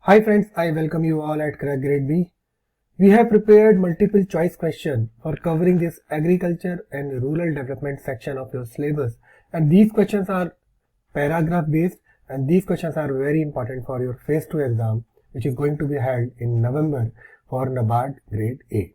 Hi friends, I welcome you all at Crack Grade B. We have prepared multiple choice questions for covering this agriculture and rural development section of your syllabus, and these questions are paragraph based, and these questions are very important for your phase 2 exam, which is going to be held in November for NABARD grade A.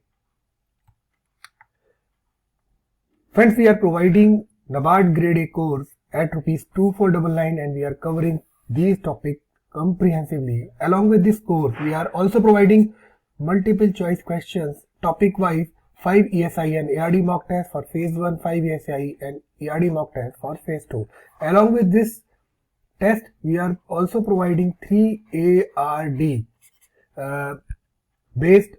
Friends, we are providing NABARD grade A course at ₹2499 and we are covering these topics comprehensively. Along with this course, we are also providing multiple choice questions topic wise, 5 ESI and ARD mock test for phase 1, 5 ESI and ARD mock test for phase 2. Along with this test, we are also providing 3 ARD based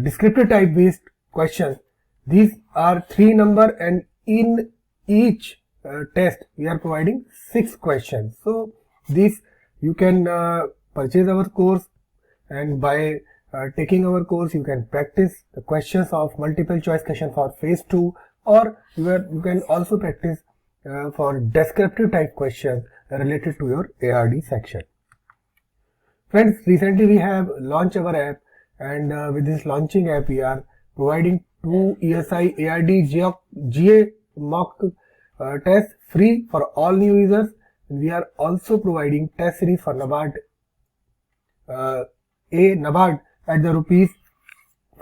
descriptive type based questions. These are 3 number, and in each test we are providing 6 questions. So this you can purchase our course, and by taking our course you can practice the questions of multiple choice question for phase 2, or you can also practice for descriptive type questions related to your ARD section. Friends, recently we have launched our app, and with this launching app we are providing 2 ESI ARD GA mock tests free for all new users. We are also providing test series for NABARD NABARD at the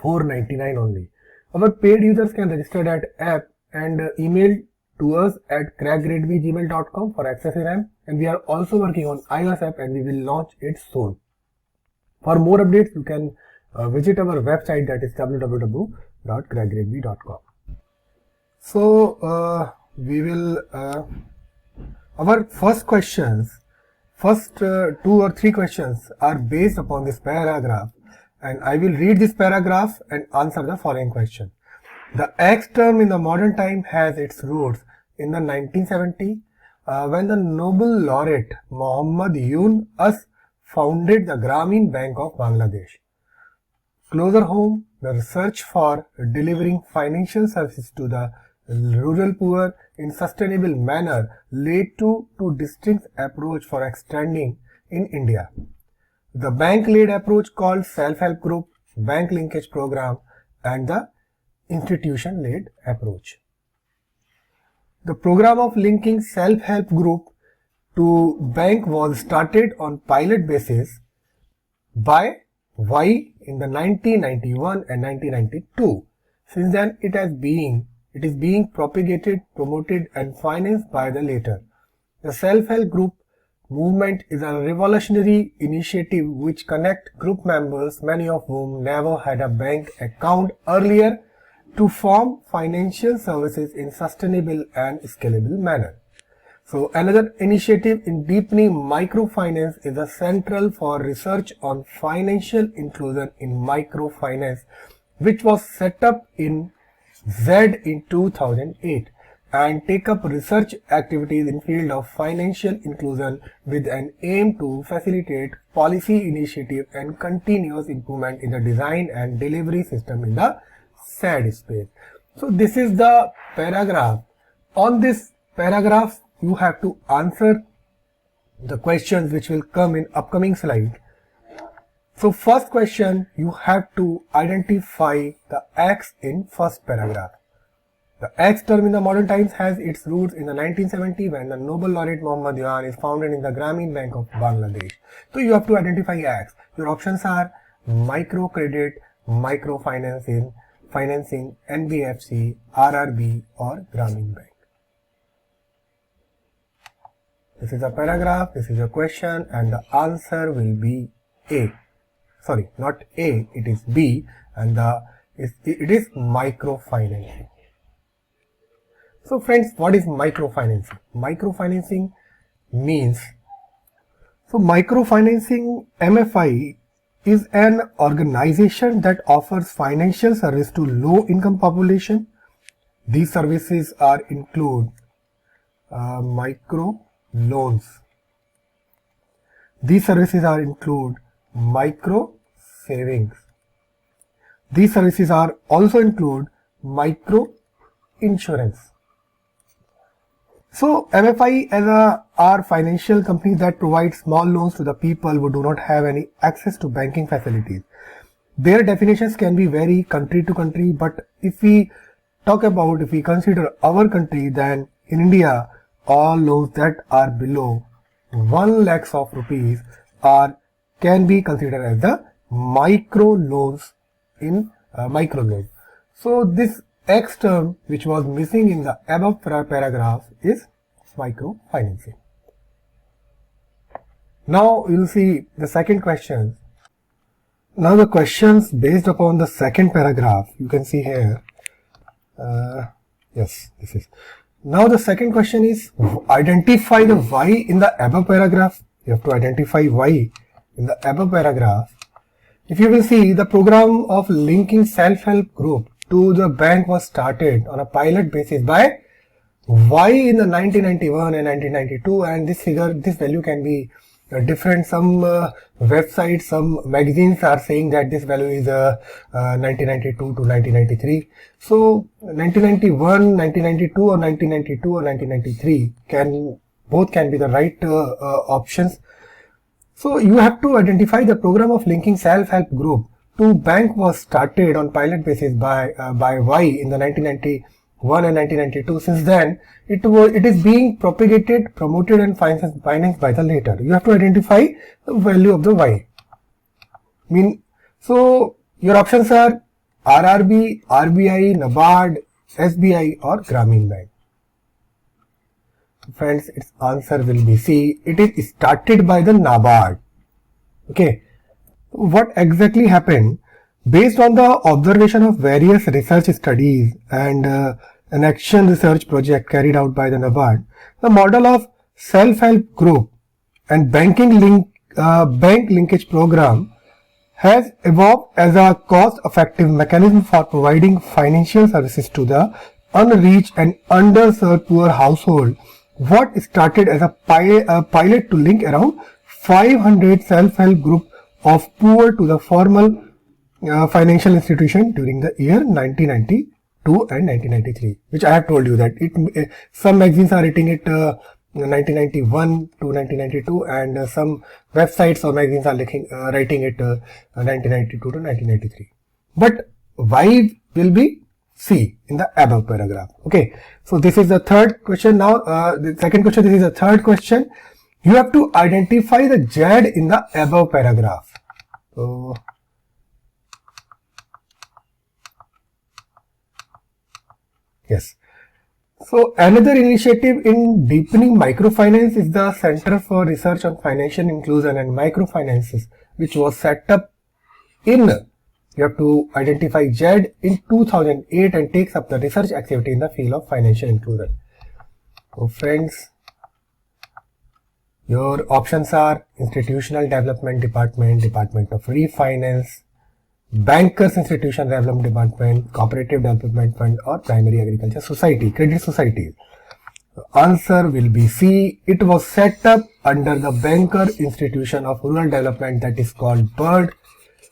₹499 only. Our paid users can register that app and email to us at crackgradeb@gmail.com for access in app, and we are also working on iOS app and we will launch it soon. For more updates, you can visit our website, that is www.crackgradeb.com. So we will our first 2 or 3 questions are based upon this paragraph, and I will read this paragraph and answer the following question. The X term in the modern time has its roots in the 1970 when the Nobel laureate Muhammad Yunus founded the Grameen Bank of Bangladesh. Closer home, the research for delivering financial services to the rural poor in sustainable manner led to 2 distinct approach for extending in India. The bank-led approach called self-help group, bank linkage program, and the institution-led approach. The program of linking self-help group to bank was started on pilot basis by Y in the 1991 and 1992. Since then, it is being propagated, promoted, and financed by the latter. The self-help group movement is a revolutionary initiative which connects group members, many of whom never had a bank account earlier, to form financial services in sustainable and scalable manner. So another initiative in deepening microfinance is a Central for Research on Financial Inclusion in Microfinance, which was set up in Z in 2008 and take up research activities in field of financial inclusion with an aim to facilitate policy initiative and continuous improvement in the design and delivery system in the SAD space. So this is the paragraph. On this paragraph, you have to answer the questions which will come in upcoming slide. So first question, you have to identify the X in first paragraph. The X term in the modern times has its roots in the 1970 when the Nobel laureate Muhammad Yunus is founded in the Grameen Bank of Bangladesh. So you have to identify X. Your options are microcredit, microfinancing, NBFC, RRB, or Grameen Bank. This is a paragraph, this is a question, and the answer will be A. Sorry, not A, it is B, and it is microfinancing. So friends, what is microfinancing? Microfinancing means, microfinancing, MFI, is an organization that offers financial service to low income population. These services are include micro loans. These services are include micro savings. These services are also include micro insurance. So MFI as are financial companies that provide small loans to the people who do not have any access to banking facilities. Their definitions can be vary country to country, but if we consider our country, then in India, all loans that are below 1 lakhs of rupees can be considered as the micro loans in micro loan. So this X term which was missing in the above paragraph is microfinancing. Now you will see the second question. Now the questions based upon the second paragraph, you can see here. Yes, this is. Now the second question is identify the Y in the above paragraph. You have to identify Y in the above paragraph. If you will see, the program of linking self-help group to the bank was started on a pilot basis by Y in the 1991 and 1992, and this value can be different. Some websites, some magazines are saying that this value is 1992 to 1993. So 1991, 1992 or 1992 or 1993 both can be the right options. So you have to identify the program of linking self-help group to bank was started on pilot basis by Y in the 1991 and 1992. Since then, it is being propagated, promoted and financed by the later. You have to identify the value of the Y. So your options are RRB, RBI, NABARD, SBI or Grameen Bank. Friends, its answer will be C. It is started by the NABARD. Okay. What exactly happened? Based on the observation of various research studies and an action research project carried out by the NABARD, the model of self-help group and bank linkage program has evolved as a cost-effective mechanism for providing financial services to the unreached and underserved poor household. What started as a pilot to link around 500 self-help group of poor to the formal financial institution during the year 1992 and 1993, which I have told you that some magazines are rating it 1991 to 1992, and some websites or magazines are writing it 1992 to 1993. But why will be C in the above paragraph? Okay, so this is the third question. Now the second question, this is the third question. You have to identify the Z in the above paragraph. So yes. So another initiative in deepening microfinance is the Center for Research on Financial Inclusion and Microfinances, which was set up in, you have to identify Z, in 2008 and takes up the research activity in the field of financial inclusion. So friends, your options are Institutional Development Department, Department of Refinance, Bankers Institution Development Department, Cooperative Development Fund or Primary Agriculture Society, Credit Society. The answer will be C. It was set up under the Banker Institution of Rural Development, that is called BIRD.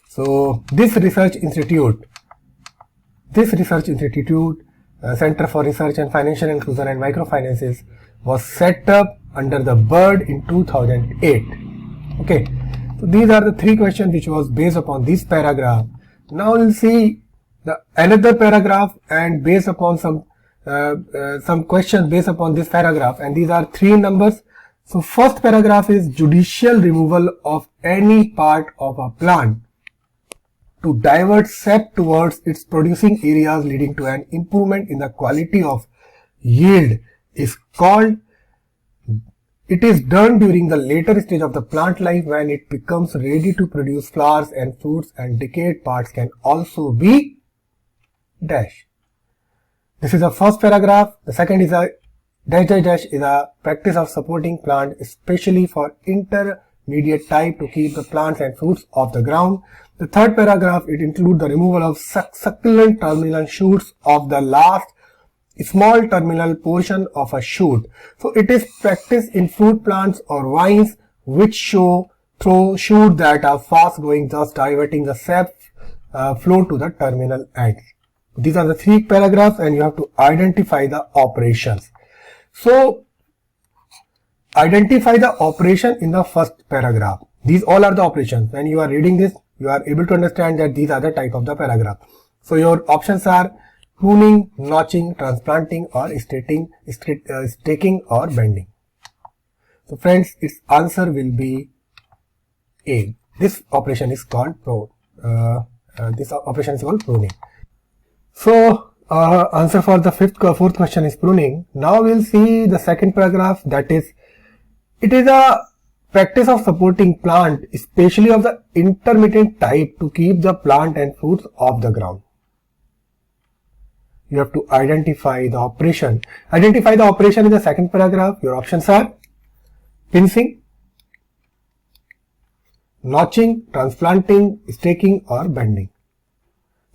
So this research institute, Center for Research and Financial Inclusion and Microfinances, was set up under the BIRD in 2008. Okay, so these are the three questions which was based upon this paragraph. Now we'll see the another paragraph and based upon some questions based upon this paragraph, and these are three numbers. So first paragraph is judicial removal of any part of a plant to divert sap towards its producing areas, leading to an improvement in the quality of yield, is called. It is done during the later stage of the plant life when it becomes ready to produce flowers and fruits, and decayed parts can also be dash. This is the first paragraph. The second is a dash is a practice of supporting plant, especially for intermediate type, to keep the plants and fruits off the ground. The third paragraph, it includes the removal of succulent terminal shoots of the last small terminal portion of a shoot. So it is practiced in fruit plants or vines which show through shoots that are fast growing, thus diverting the sap flow to the terminal end. These are the three paragraphs and you have to identify the operations. So Identify the operation in the first paragraph. These all are the operations. When you are reading this, you are able to understand that these are the type of the paragraph. So your options are pruning, notching, transplanting, or staking or bending. So friends, its answer will be A. This operation is called pruning. So answer for the fourth question is pruning. Now we'll see the second paragraph, that is, it is a practice of supporting plant, especially of the intermittent type, to keep the plant and fruits off the ground. You have to identify the operation. Identify the operation in the second paragraph. Your options are pincing, notching, transplanting, staking, or bending.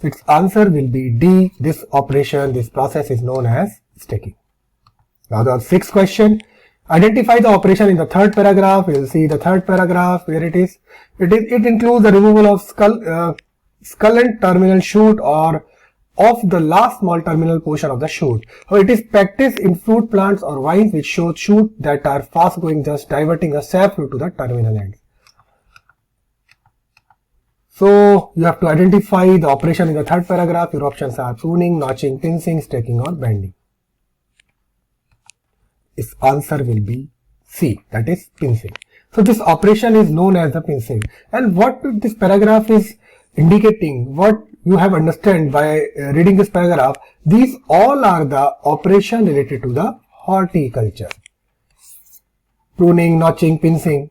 So its answer will be D. This operation, this process is known as staking. Now the sixth question. Identify the operation in the third paragraph. We will see the third paragraph where it is. It includes the removal of skull and terminal shoot or of the last small terminal portion of the shoot. So it is practiced in fruit plants or vines which show shoots that are fast growing, thus diverting a sap fluid to the terminal end. So you have to identify the operation in the third paragraph. Your options are pruning, notching, pincing, staking, or bending. Its answer will be C, that is pincing. So this operation is known as the pincing. And what this paragraph is indicating, what you have understand by reading this paragraph, these all are the operation related to the horticulture. Pruning, notching, pincing.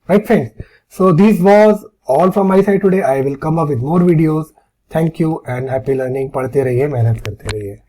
Right friends? So this was all from my side today. I will come up with more videos. Thank you and happy learning. पढ़ते रहिए, मेहनत करते रहिए.